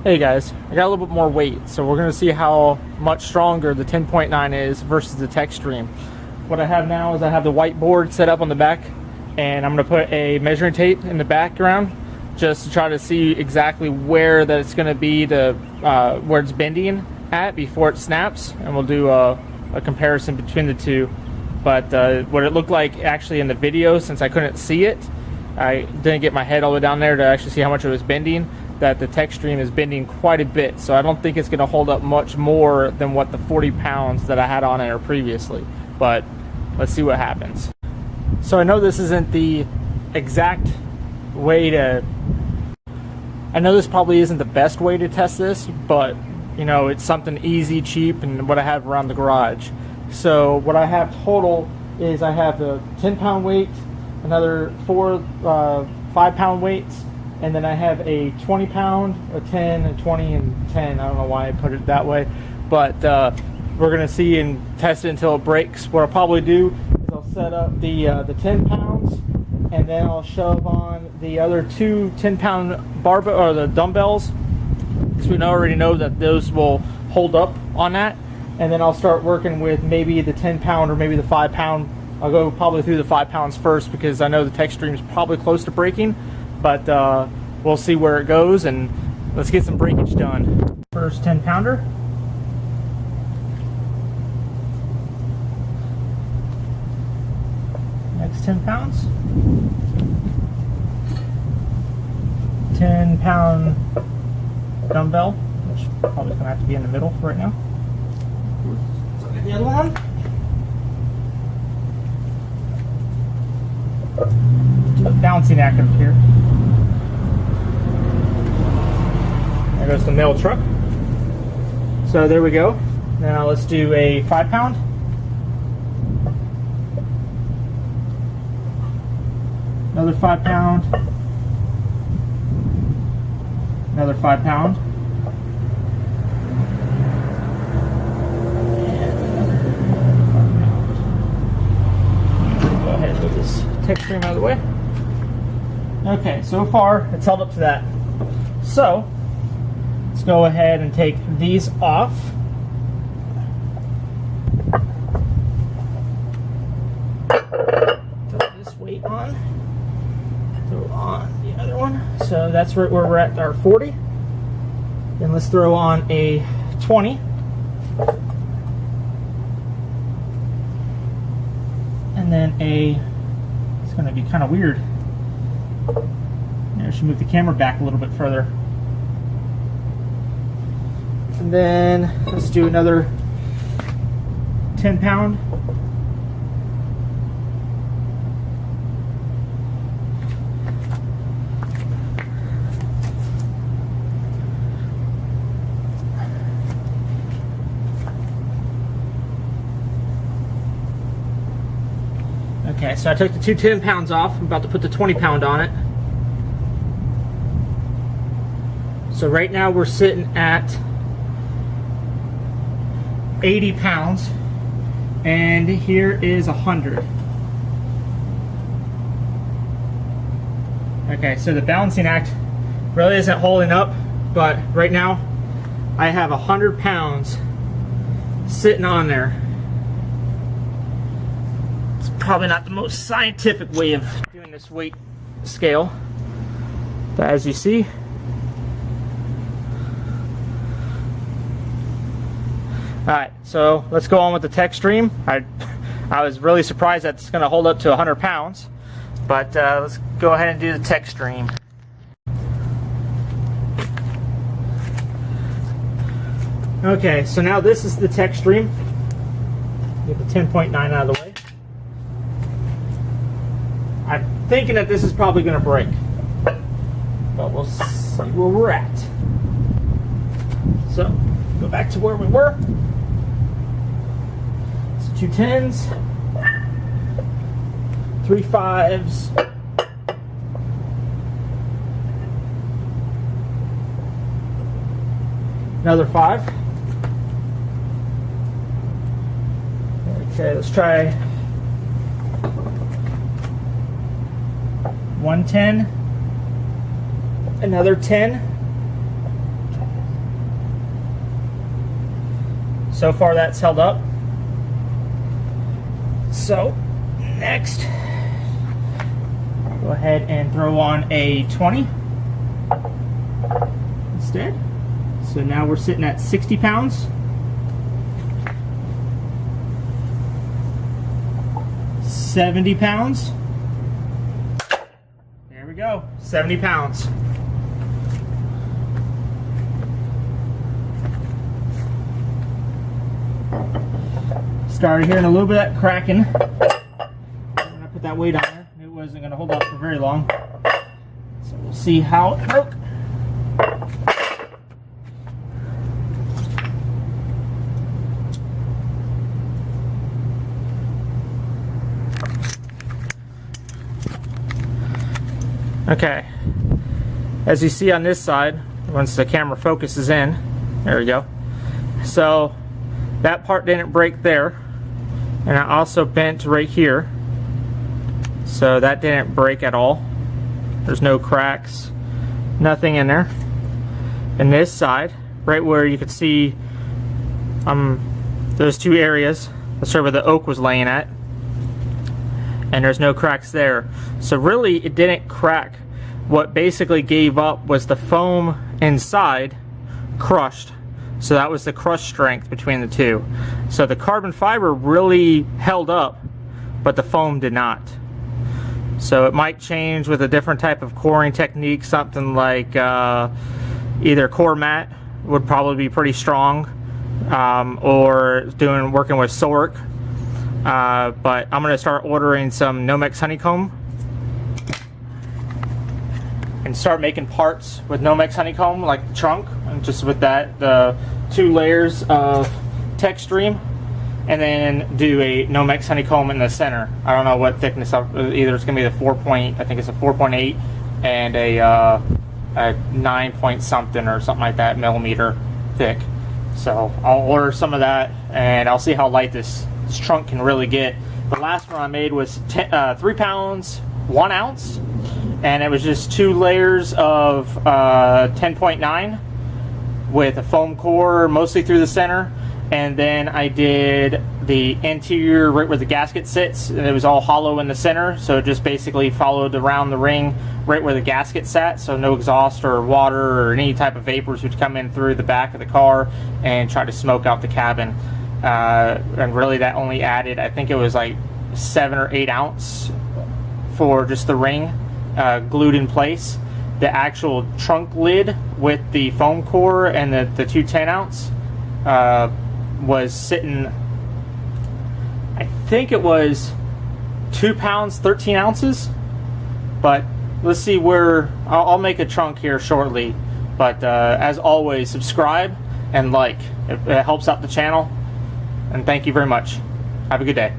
Hey guys, I got a little bit more weight, so we're going to see how much stronger the 10.9 is versus the Textreme. What I have now is I have the whiteboard set up on the back, and I'm going to put a measuring tape in the background just to try to see exactly where that it's going to be to where it's bending at before it snaps, and we'll do a comparison between the two. But what it looked like actually in the video, since I couldn't see it, I didn't get my head all the way down there to actually see how much it was bending, that the Textreme is bending quite a bit, so I don't think it's going to hold up much more than what the 40 pounds that I had on it previously, but let's see what happens. So I know this isn't the exact way to, I know this probably isn't the best way to test this, but you know, it's something easy, cheap, and what I have around the garage. So what I have total is I have the 10-pound weight, another 4 5-pound weights, and then I have a 20-pound, a 10, a 20, and 10. I don't know why I put it that way, but we're gonna see and test it until it breaks. What I'll probably do is I'll set up the 10 pounds, and then I'll shove on the other 2 10-pound barbell or the dumbbells, because we already know that those will hold up on that. And then I'll start working with maybe the 10-pound or maybe the 5-pound. I'll go probably through the 5 pounds first because I know the Textreme is probably close to breaking, but we'll see where it goes, and let's get some breakage done. First 10-pounder. Next 10 pounds. 10-pound dumbbell, which probably gonna have to be in the middle for right now. So get the other one. Do a balancing act up here. There goes the mail truck. So there we go. Now let's do a 5-pound. Another 5-pound. Another 5-pound. Go ahead and move this Textreme out of the way. Okay, so far it's held up to that. So let's go ahead and take these off. Throw this weight on. Throw on the other one. So that's where we're at our 40. Then let's throw on a 20. And then it's going to be kind of weird. I should move the camera back a little bit further. And then let's do another 10-pound. Okay, so I took the 2 10-pounds off. I'm about to put the 20-pound on it. So right now we're sitting at 80 pounds, and here is 100. Okay, so the balancing act really isn't holding up, but right now I have 100 pounds sitting on there. It's probably not the most scientific way of doing this weight scale, but as you see, alright, so let's go on with the Textreme. I was really surprised that it's going to hold up to 100 pounds, but let's go ahead and do the Textreme. Okay, so now this is the Textreme. Get the 10.9 out of the way. I'm thinking that this is probably going to break, but we'll see where we're at. So, go back to where we were. 2 10s, 3 5s, another 5. Okay, let's try 110, another 10, So far that's held up. So next, go ahead and throw on a 20 instead. So now we're sitting at 60 pounds. 70 pounds. There we go, 70 pounds. Started hearing a little bit of that cracking. When I put that weight on there, it wasn't going to hold up for very long. So we'll see how it broke. Okay, as you see on this side, once the camera focuses in, there we go. So that part didn't break there, and I also bent right here, so that didn't break at all. There's no cracks, nothing in there. And this side, right where you could see those two areas, that's right where the oak was laying at, and there's no cracks there. So really it didn't crack. What basically gave up was the foam inside crushed. So that was the crush strength between the two. So the carbon fiber really held up, but the foam did not. So it might change with a different type of coring technique, something like either core mat would probably be pretty strong, or working with Sork. But I'm going to start ordering some Nomex honeycomb and start making parts with Nomex honeycomb, like the trunk, and just with that, the 2 layers of Textreme, and then do a Nomex honeycomb in the center. I don't know what thickness, either it's going to be the 4.8 and a 9 point something or something like that millimeter thick. So I'll order some of that, and I'll see how light this trunk can really get. The last one I made was 3 pounds 1 ounce, and it was just 2 layers of 10.9 with a foam core mostly through the center, and then I did the interior right where the gasket sits, and it was all hollow in the center, so it just basically followed around the ring right where the gasket sat, so no exhaust or water or any type of vapors would come in through the back of the car and try to smoke out the cabin. And really that only added, I think it was like 7 or 8 ounce for just the ring glued in place. The actual trunk lid with the foam core and the 2 10 ounce was sitting, I think it was 2 pounds 13 ounces. But let's see where I'll make a trunk here shortly. But as always, subscribe and like. It helps out the channel. And thank you very much. Have a good day.